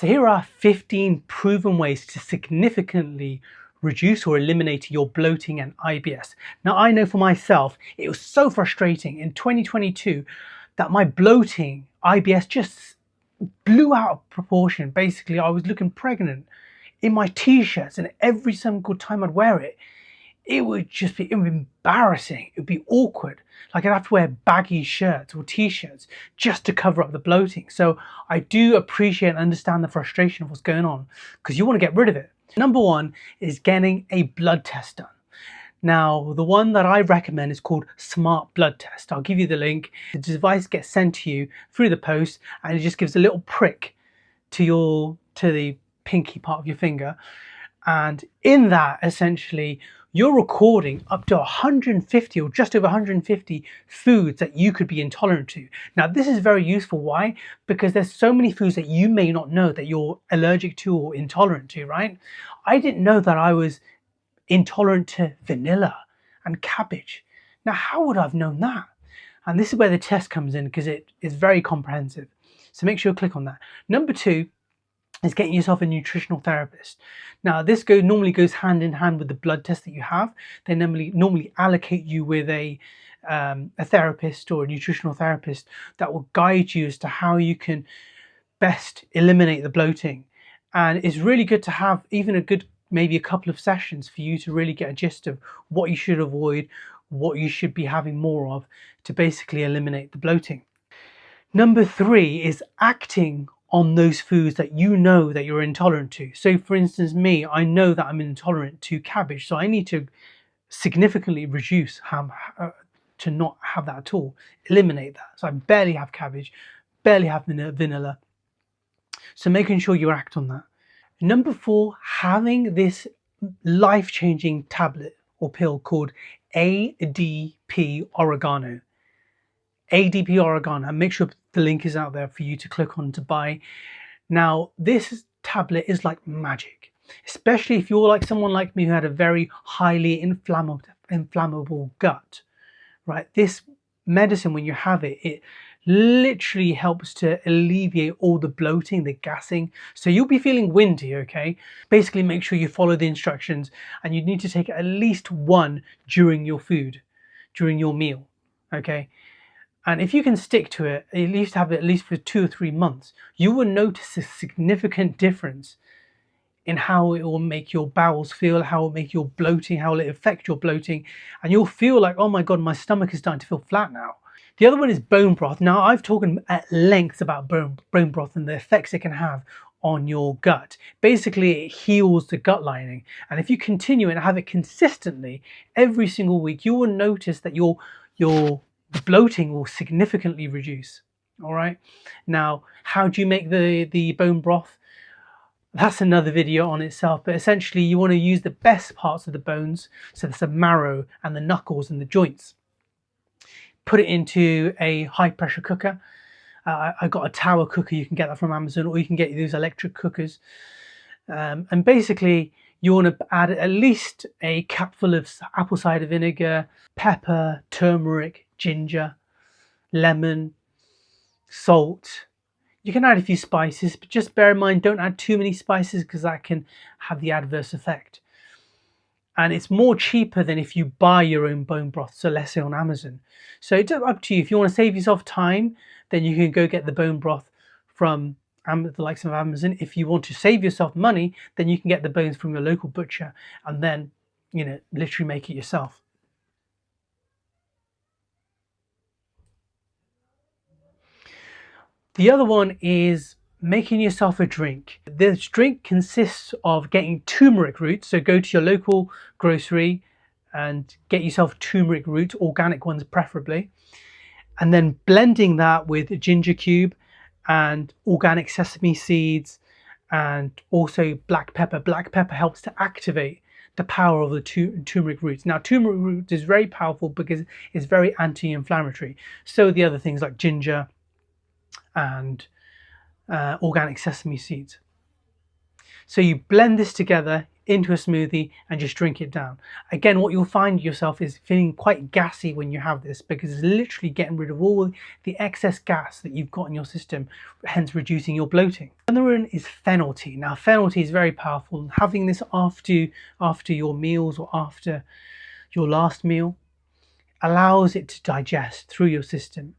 So here are 15 proven ways to significantly reduce or eliminate your bloating and IBS. Now I know for myself, it was so frustrating in 2022 that my bloating, IBS just blew out of proportion. Basically, I was looking pregnant in my t-shirts, and every single time I'd wear it, it would be embarrassing. It would be awkward. Like I'd have to wear baggy shirts or t-shirts just to cover up the bloating. So I do appreciate and understand the frustration of what's going on, because you want to get rid of it. Number one is getting a blood test done. Now, the one that I recommend is called Smart Blood Test. I'll give you the link. The device gets sent to you through the post, and it just gives a little prick to the pinky part of your finger. And in that, essentially, you're recording up to 150 or just over 150 foods that you could be intolerant to. Now, this is very useful. Why? Because there's so many foods that you may not know that you're allergic to or intolerant to, right? I didn't know that I was intolerant to vanilla and cabbage. Now, how would I have known that? And this is where the test comes in, because it is very comprehensive. So make sure you click on that. Number two is getting yourself a nutritional therapist. Now, this normally goes hand in hand with the blood test that you have. They normally allocate you with a therapist or a nutritional therapist that will guide you as to how you can best eliminate the bloating. And it's really good to have even maybe a couple of sessions for you to really get a gist of what you should avoid, what you should be having more of to basically eliminate the bloating. Number three is acting on those foods that you know that you're intolerant to. So for instance, me, I know that I'm intolerant to cabbage, so I need to significantly reduce to not have that at all, eliminate that. So I barely have cabbage, barely have vanilla. So making sure you act on that. Number four, having this life-changing tablet or pill called A.D.P. Oregano. A.D.P. Oregano, and make sure the link is out there for you to click on to buy. Now, this tablet is like magic, especially if you're like someone like me who had a very highly inflammable gut, right? This medicine, when you have it, it literally helps to alleviate all the bloating, the gassing. So you'll be feeling windy, okay? Basically, make sure you follow the instructions, and you need to take at least one during your meal, okay? And if you can stick to it, at least have it at least for 2 or 3 months, you will notice a significant difference in how it will make your bowels feel, how it will make your bloating, how it will affect your bloating. And you'll feel like, oh my God, my stomach is starting to feel flat now. The other one is bone broth. Now, I've talked at length about bone broth and the effects it can have on your gut. Basically, it heals the gut lining. And if you continue and have it consistently every single week, you will notice that your bloating will significantly reduce. All right. Now, how do you make the bone broth? That's another video on itself, but essentially you want to use the best parts of the bones. So that's the marrow and the knuckles and the joints. Put it into a high pressure cooker. I got a tower cooker. You can get that from Amazon, or you can get these electric cookers. And basically you want to add at least a cupful of apple cider vinegar, pepper, turmeric, ginger, lemon, salt. You can add a few spices, but just bear in mind, don't add too many spices because that can have the adverse effect. And it's more cheaper than if you buy your own bone broth, so let's say on Amazon. So it's up to you. If you want to save yourself time, then you can go get the bone broth from the likes of Amazon. If you want to save yourself money, then you can get the bones from your local butcher and then, literally make it yourself. The other one is making yourself a drink. This drink consists of getting turmeric roots. So go to your local grocery and get yourself turmeric roots, organic ones preferably, and then blending that with a ginger cube and organic sesame seeds and also black pepper. Black pepper helps to activate the power of the turmeric roots. Now, turmeric roots is very powerful because it's very anti-inflammatory. So are the other things like ginger and organic sesame seeds. So you blend this together into a smoothie and just drink it down. Again, what you'll find yourself is feeling quite gassy when you have this, because it's literally getting rid of all the excess gas that you've got in your system, hence reducing your bloating. Another one is Fennel Tea. Now, Fennel Tea is very powerful. Having this after your meals or after your last meal allows it to digest through your system.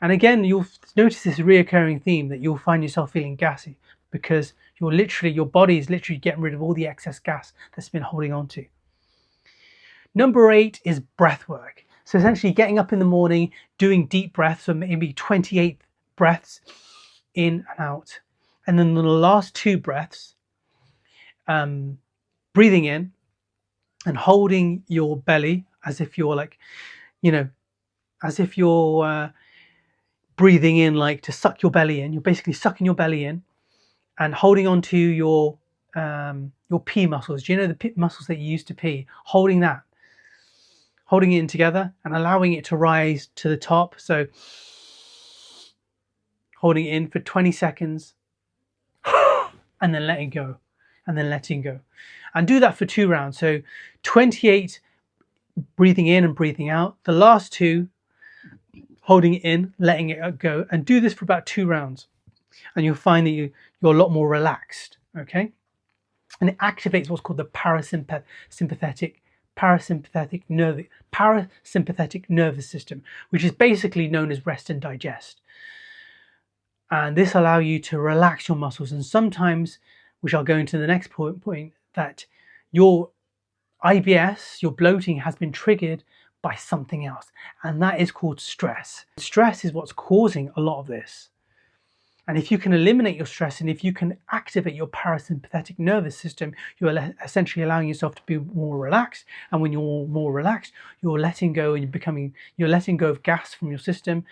And again, you'll notice this reoccurring theme that you'll find yourself feeling gassy, because your body is literally getting rid of all the excess gas that's been holding on to. Number 8 is Breathwork. So essentially getting up in the morning, doing deep breaths, so maybe 28 breaths in and out. And then the last 2 breaths, breathing in and holding your belly as if you're breathing in, like to suck your belly in. You're basically sucking your belly in and holding on to your pee muscles. Do you know the muscles that you use to pee? Holding it in together and allowing it to rise to the top. So holding it in for 20 seconds and then letting go, and then letting go. And do that for 2 rounds. So 28 breathing in and breathing out. The last 2 holding it in, letting it go, and do this for about 2 rounds. And you'll find that you're a lot more relaxed, okay? And it activates what's called the parasympathetic nervous system, which is basically known as rest and digest. And this allows you to relax your muscles. And sometimes, which I'll go into the next point, that your IBS, your bloating, has been triggered by something else, and that is called stress. Stress is what's causing a lot of this. And if you can eliminate your stress, and if you can activate your parasympathetic nervous system, you're essentially allowing yourself to be more relaxed. And when you're more relaxed, you're letting go, and you're letting go of gas from your system,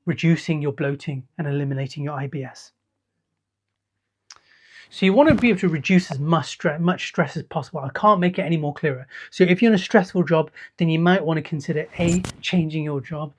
reducing your bloating and eliminating your IBS. So you want to be able to reduce as much stress as possible. I can't make it any more clearer. So if you're in a stressful job, then you might want to consider changing your job,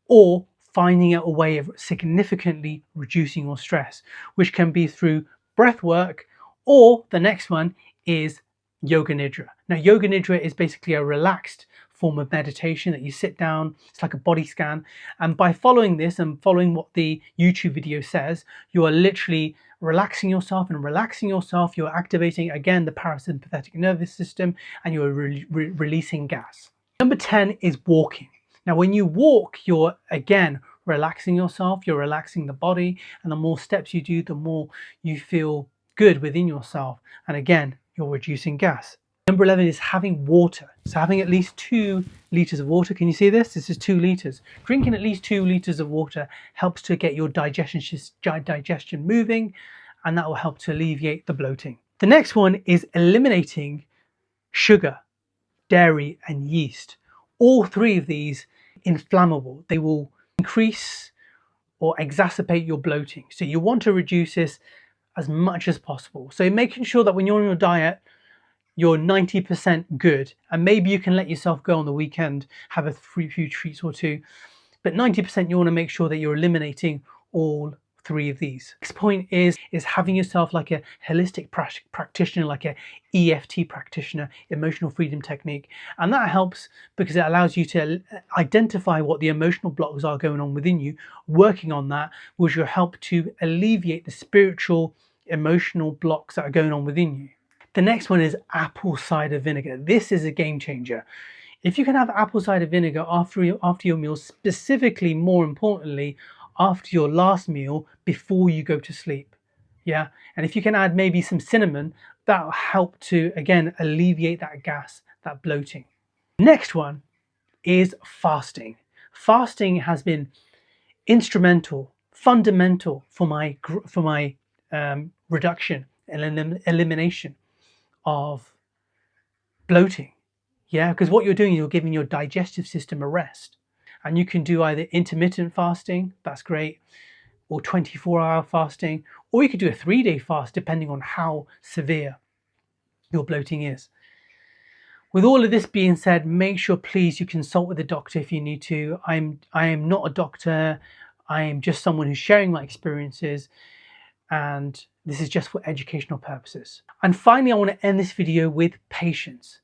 or finding out a way of significantly reducing your stress, which can be through breath work, or the next one is Yoga Nidra. Now, Yoga Nidra is basically a relaxed form of meditation that you sit down. It's like a body scan. And by following this and following what the YouTube video says, you are literally relaxing yourself, you're activating again the parasympathetic nervous system, and you're releasing gas. Number 10 is walking. Now, when you walk, you're again relaxing yourself, you're relaxing the body, and the more steps you do, the more you feel good within yourself. And again, you're reducing gas. Number 11 is having water. So having at least 2 liters of water. Can you see this? This is 2 liters. Drinking at least 2 liters of water helps to get your digestion moving, and that will help to alleviate the bloating. The next one is eliminating sugar, dairy, and yeast. All 3 of these inflammable. They will increase or exacerbate your bloating. So you want to reduce this as much as possible. So making sure that when you're on your diet, you're 90% good, and maybe you can let yourself go on the weekend, have a few treats or 2, but 90% you want to make sure that you're eliminating all 3 of these. Next point is having yourself like a holistic practitioner, like a EFT practitioner, emotional freedom technique. And that helps because it allows you to identify what the emotional blocks are going on within you, working on that, which will help to alleviate the spiritual, emotional blocks that are going on within you. The next one is apple cider vinegar. This is a game changer. If you can have apple cider vinegar after your meal, specifically, more importantly, after your last meal before you go to sleep, yeah, and if you can add maybe some cinnamon, that will help to again alleviate that gas, that bloating. Next one is fasting. Fasting has been instrumental, fundamental for my reduction and elimination of bloating, yeah, because what you're doing, you're giving your digestive system a rest. And you can do either intermittent fasting, that's great, or 24-hour fasting, or you could do a 3-day fast depending on how severe your bloating is. With all of this being said, make sure please you consult with a doctor if you need to. I am not a doctor, I am just someone who's sharing my experiences. and this is just for educational purposes. And finally, I want to end this video with patience.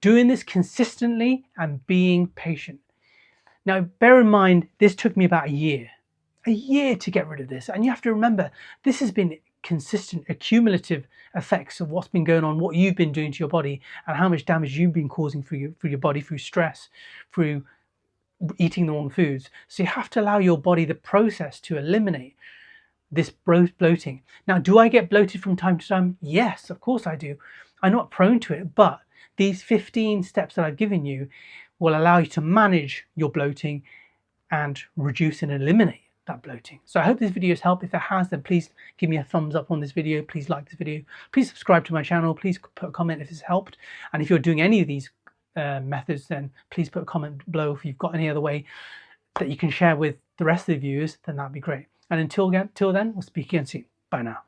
Doing this consistently and being patient. Now, bear in mind, this took me about a year to get rid of this. And you have to remember, this has been consistent, accumulative effects of what's been going on, what you've been doing to your body, and how much damage you've been causing for your body through stress, through eating the wrong foods. So you have to allow your body the process to eliminate this bloating. Now, do I get bloated from time to time? Yes, of course I do. I'm not prone to it, but these 15 steps that I've given you will allow you to manage your bloating and reduce and eliminate that bloating. So I hope this video has helped. If it has, then please give me a thumbs up on this video. Please like this video. Please subscribe to my channel. Please put a comment if it's helped. And if you're doing any of these methods, then please put a comment below. If you've got any other way that you can share with the rest of the viewers, then that'd be great. And until then, we'll speak again soon. Bye now.